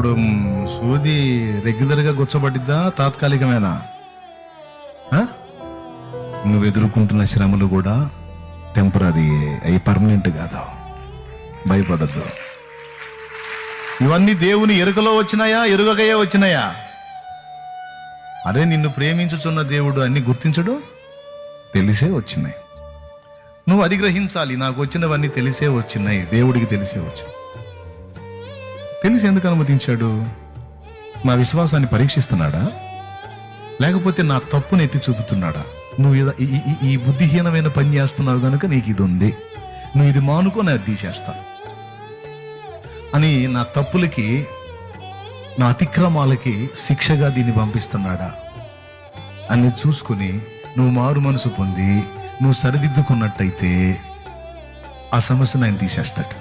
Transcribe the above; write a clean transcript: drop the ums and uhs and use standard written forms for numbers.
ఇప్పుడు సూది రెగ్యులర్గా గుచ్చబడిద్దా, తాత్కాలికమేనా? నువ్వు ఎదుర్కొంటున్న శ్రమలు కూడా టెంపరీ, అవి పర్మనెంట్ కాదు. భయపడద్దు. ఇవన్నీ దేవుని ఎరుకలో వచ్చినాయా, ఎరుగకయే వచ్చినాయా? అరే, నిన్ను ప్రేమించుచున్న దేవుడు అన్ని గుర్తించడు, తెలిసే వచ్చినాయి. నువ్వు అది గ్రహించాలి. నాకు వచ్చినవన్నీ తెలిసే వచ్చినాయి, దేవుడికి తెలిసే వచ్చినాయి. తెలిసి ఎందుకు అనుమతించాడు? నా విశ్వాసాన్ని పరీక్షిస్తున్నాడా, లేకపోతే నా తప్పును ఎత్తి చూపుతున్నాడా? నువ్వు ఈ బుద్ధిహీనమైన పని చేస్తున్నావు కనుక నీకు ఇది ఉంది, నువ్వు ఇది మానుకో, నేను అది చేస్తా అని నా తప్పులకి, నా అతిక్రమాలకి శిక్షగా దీన్ని పంపిస్తున్నాడా అని చూసుకుని నువ్వు మారు మనసు పొంది నువ్వు సరిదిద్దుకున్నట్టయితే ఆ సమస్యను ఆయన తీసేస్తాడు.